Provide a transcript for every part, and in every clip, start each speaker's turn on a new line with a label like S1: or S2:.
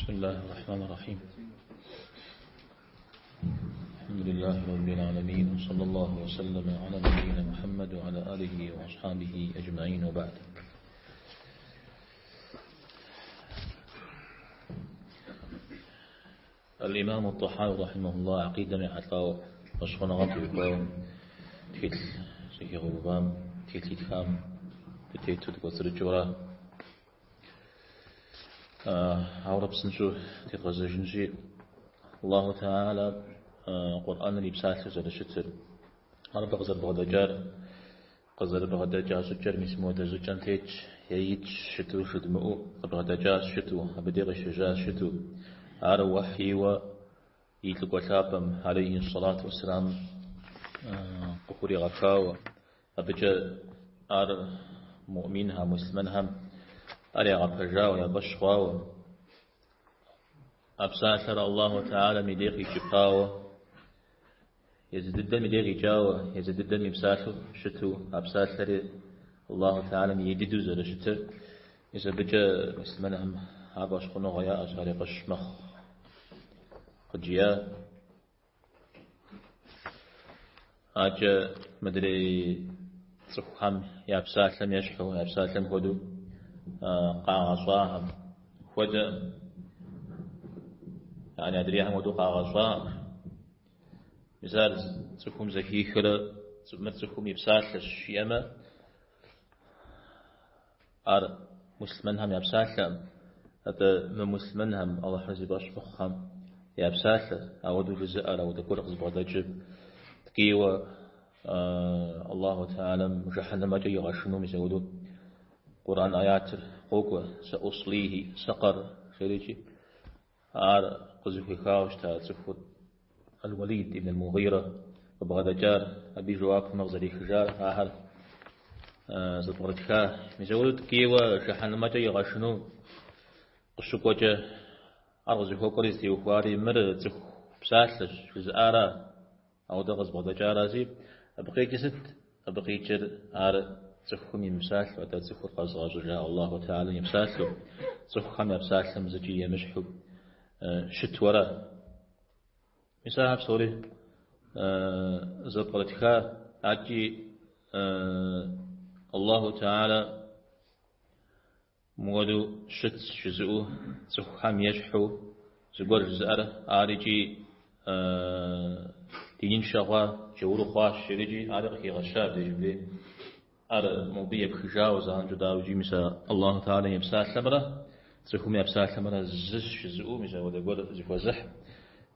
S1: بسم الله الرحمن الرحيم. الحمد لله رب العالمين، وصلى الله وسلم على نبينا محمد وعلى آله وأصحابه أجمعين، وبعد. الإمام الطحاوي رحمه الله عقيدة من عطاء وشخنا غطي وقام تيتل سيكي غبام تيتل كام تيتل تقصر الجورا عورب سنشو تيتغزر جنجي الله تعالى قرآن اللي بساعة زر شتر عرب غزر بغدجار قزر بغدجار سجر مسمو دزوجان تيج ييتش شتو شدمؤ بغدجار شتو أبديغ الشجاع شتو على وحي ويتلق وثابم عليه الصلاة والسلام قفوري غفاوة أبجا على مؤمنها مسلمنها على غفجاوة يبشغاوة أبساثر الله تعالى مديغي شقاوة يزدد مديغي جاوة يزدد مبساثو شتو أبساثر الله تعالى ميددو زر شتر إذا بجا مسلمنهم عباش قنو غياء أشغالي قشمخ قجيا أجا مدري صفحام يابساتلم يشحو يابساتلم هدو قاغصاهم وجا يعني أدريهم ودو قاغصاهم مثال صفهم زكي خلا صفهم يبساتل الشيامة مسلمنهم يابساتلم هذا من مسلمنهم الله حزب أشبخهم يابساتل أودو جزء أو دكور قصب غدجب تقيوة الله تعالى مجحنا ما جاي غشنو مسودو قرآن آيات قوقة سأصليه سقر خيريجي قزف خاوش تاتفر الوليد ابن المغيرة وبغدجار أبي جواب مغزري خجار آهل زبغرتخاه مسودو تقيوة جحنا ما جاي غشنو قشوك وجه أرغز فوقريس يوفاري مر تخ بساتلش في زارة أو دغز بغدجار زيب أبقي جسد أبقي جر تخم يمساك وتا تخر قصغ جاء الله تعالى يمساك تخم يمساك مزجي يمشحب شتورة مساحة بصوري زبرتها أجي الله تعالى مودو شت جزء تخم يشحو زبر جزء آرجي دين شغا جورو خواش شريجي آرقي غشاب ديجبلي أرى موضيع بخجاوز عن جداوجي مسا الله تعالى يمساك لمرة تركم يمساك لمرة زش زؤو مسا وده قول زفوزح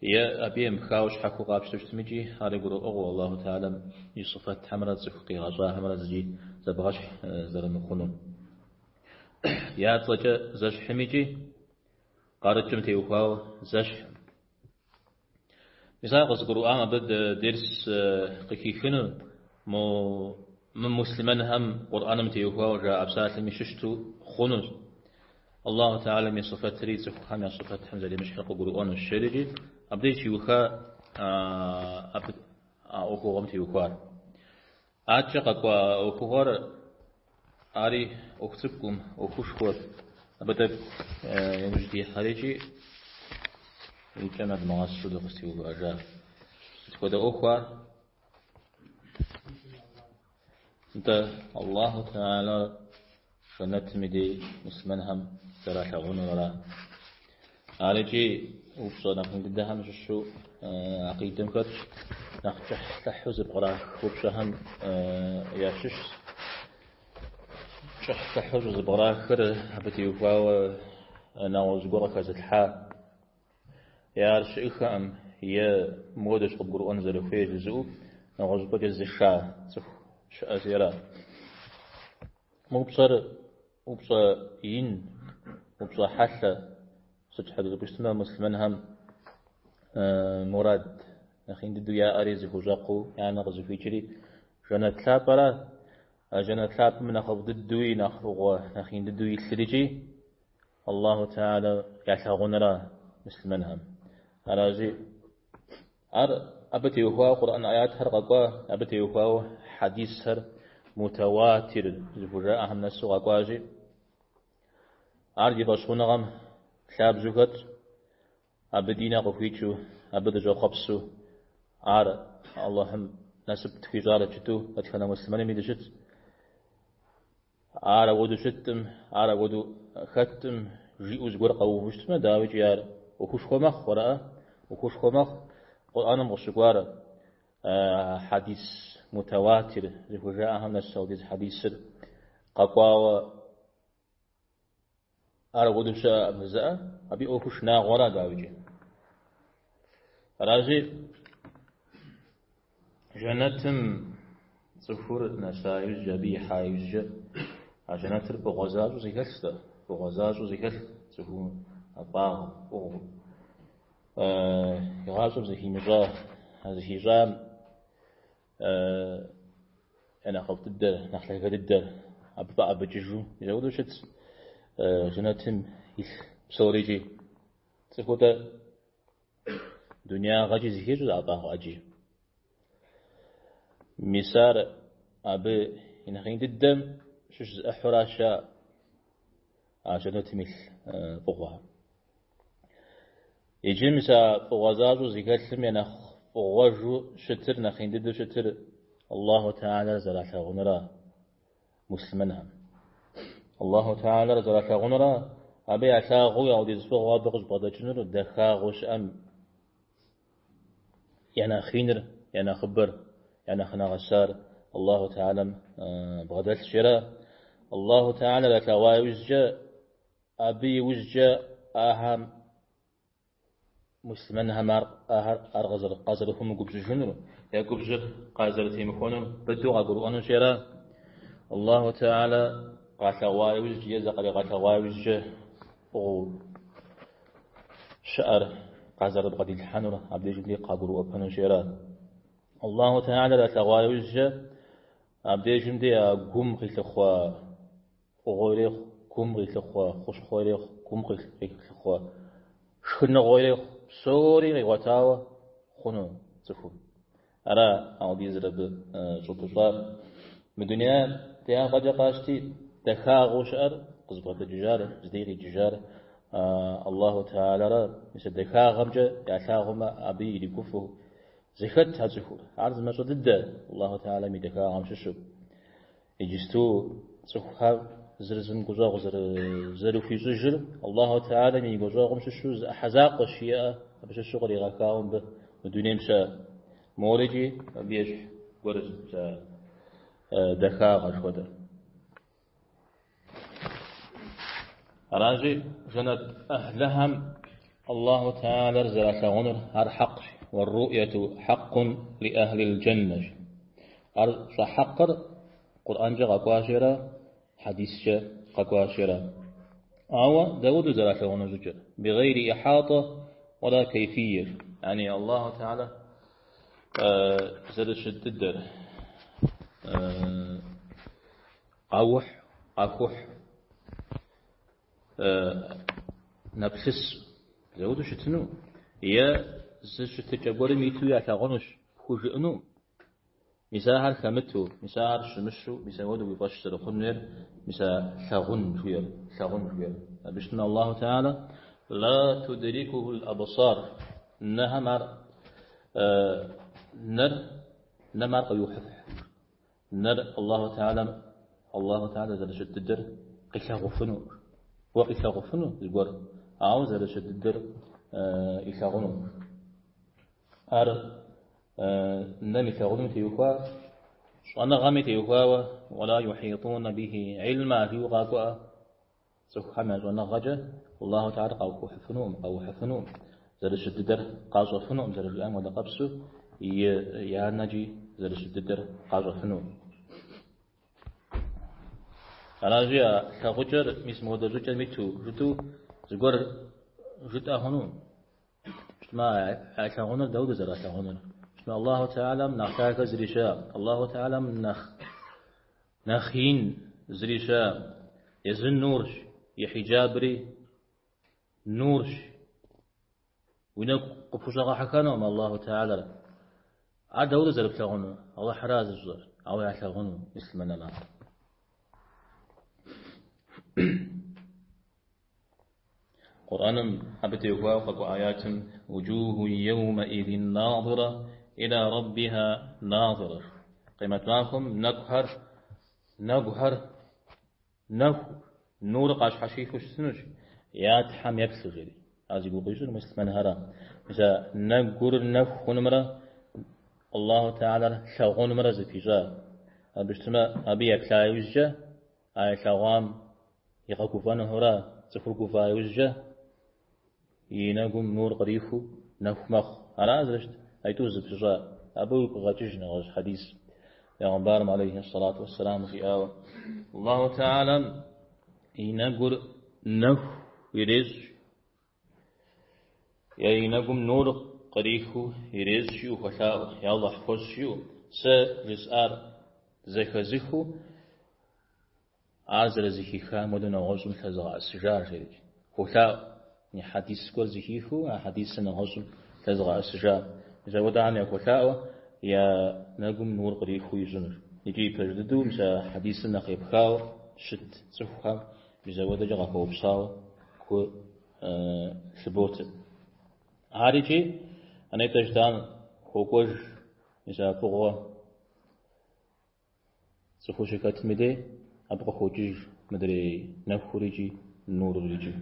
S1: يا أبي مخاوش حكو قابش تجتمجي هذا يقول أغو الله تعالى يصفت حمرة زفقي غجاه حمرة زجي زبغش زرن خنون يا تلجا زش حميجي قارت جمتي وخاو زش مسا قص قرآن بد درس قكيخنو مو من مسلمان هم قرآن متيوفا وجاء أبسات مششتو خنوز الله تعالى من صفات تريد سبحانه من صفات حمزة لمشحق قرآن الشريجي أبديش يوخا أوكو غمتي يوخار أتشقق وأوكوهار أري أكتبكم أوكوشكور أبدا يمجدي حريجي يجمع المغاس شدو قستيو أجاب تكود أوكوار أنت الله تعالى شنت مدي مسلمنهم ترى شغون ولا على وبصنا نحن قدهم شو عقيدة كت نحجح تحوز بقرا وبشهم ياشش شح تحوز بقرا خير هبتي وفاو ناوز قرا كذا الحال يا شيخ أم هي مودش قبر أنزل في جزء ناوز بجز الشاه شأزيرا مبصر ين مبصر حتى سجحد بشتما مسلمان هم مراد نخين دو يا أريز فوجاقو يعني غزو في جري جنة ثابرة جنة ثاب من أخذ ددوي نخرغ نخين ددوي الثلجي الله تعالى يعتغون را مسلمان هم أراجي أبتي وفاو قرآن آيات هرقوا أبتي وفاو حديث هر متواتر زفجاء أهم نسو غقواجي أرجي بشغنغم شاب زوجت أبدينا قفيتشو أبدا جو خبسو عار اللهم نسبت في جارة جتو أتخنا مسلمين ميدشت عار ودو شتم عار ودو ختم جيوز قرقة ومجتمع داوي جيار وخوش خمخ وراء وخوش خمخ قرآن مغشقوار حديث متواتر جاء هم السعودية حديث قاقوا عار ودو شاء مزاء أبي أوخش ناغورا داوي جي راجي جنتم صفور نسايز جبي حايز عشان تربو غزاز وزيكسته بغزاز وزيكس صفور أباغ أو يغازو زي مجاه هذه جام أنا خلط الدر نحلي قد الدر أبقى بججو يزودو شت جنتم بسوريجي صفور دنيا غجي زيكيجو أباغ أجي مسار أبي إن خين الدم شوش أحراشا عشان تمثل بغوا يجي مسا بغزاجو زيكاتلم ينخ بغواجو شتر نخين ددو شتر الله تعالى زرعت غنرا مسلمنها الله تعالى زرعت غنرا أبي عتاغو يعودي زفغوا بغز بغدا جنر دخاغوش أم يعني خينر يعني خبر يعني خنا غسار الله تعالى بغدات الشراء الله تعالى لتواي وزجا أبي وزجا أهم مسلمان همار أرغزر قازرهم قبز جنر يا قبز قازر تيمخونر بدو قرؤان شراء الله تعالى قاتواي وزجا زقري قاتواي وزجا أو شعر قازر بغدي الحنر عبد جدي قابروا أبنو شراء الله تعالى لا تغاوز عبد جمدي قوم قلت خوا غوريخ قوم قلت خوا خوش خوريخ قوم قلت خوا شن غوريخ سوري غوتاوا خنو تفو أرى عودي زرب زوتوشار من الدنيا تيان قد قاشتي دخاغوش قزبرة الججارة زديري الججارة الله تعالى را مثل دخاغم جا يعتاغم أبي لكفه زخت هزخور عرض ما شو ضد الله تعالى ميدكا عم شو يجستو صخها زرزن جزاق زر في زجر الله تعالى مي جزاق مش شو حزاق الشيء بس الشغل يغاكاهم بدون مشى مورجي بيش ورز دكا غشوده راجي جنت أهلهم الله تعالى رزق غنر هر حق والرؤية حق لأهل الجنة صحقر قرآن جا قواشرة حديث جا قواشرة أو داود زرع غنر بغير إحاطة ولا كيفية يعني الله تعالى زرش الدر قوح أكوح نبسس زود شتنو يا زش تجبر ميتو يا تغنش خوجنو مساهر خمتو مساهر شمشو مساودو بيبشر خنر مسا ثغن شوير بشنا الله تعالى لا تدركه الأبصار نهمر نمر يوحف نر الله تعالى زل شد الدر قشا غفنو وقشا غفنو الجور عاوز زل شد الدر إشاغنو نمي تغنو تيوكا أنا غامي تيوكا ولا يحيطون به علما في وقاكوا سبحانه وأنا غجا الله تعالى قاو حفنوم زل شد الدر قاز وفنوم زل الآن ولا قبسو يا نجي زل شد الدر قاز وفنوم أنا جاء كغجر مسمو دزوجة ميتو جتو زغور جتا هنون ما أشغلنا داود زرع أشغلنا الله تعالى من نختار زريشا الله تعالى من نخين زريشا يزن نورش يحجابري نورش وينك قفوشا حكانا ما الله تعالى عاد داود زرع أشغلنا الله حراز الزر أو يشغلنا اسمنا لا قرآن حبت يوافق آيات وجوه يومئذ ناظرة إلى ربها ناظرة قيمة معكم نقهر نور قاش حشيش وش سنوش ياتحم يبسغري هذا يقول بيجر مسلمان هرا إذا نقر نمرة الله تعالى شغون مرة زفيجا بجتما أبي أكلا يوجه أي شغام يقاكفان هرا تفرقفا يوجه ينقم نور قريفو نفمخ على أزرشت أي توزب شجاع أبوك غاتجنا غاش حديث يغنبارم عليه الصلاة والسلام في آوة الله تعالى ينقر نف يريز ينقم نور قريفو يريز شيو فشاو يا الله حفظ شيو سرزار زخزخو عازر زخي خامدنا غزم تزغى السجار جريج فشاو حديث كل زخيفو حديث نغزم تزغى السجار إذا ودعني أكوشاوة يا نقم نور قريفو يزنر يجي بجددو مسا حديث نقيب خاو شت صفحة إذا ودجا غفو بصاوة كو ثبوت عارجي أنا تجدان خوكوش إذا بغوا صفو شكات مدي أبغى خوجي مدري نفوريجي نور ريجي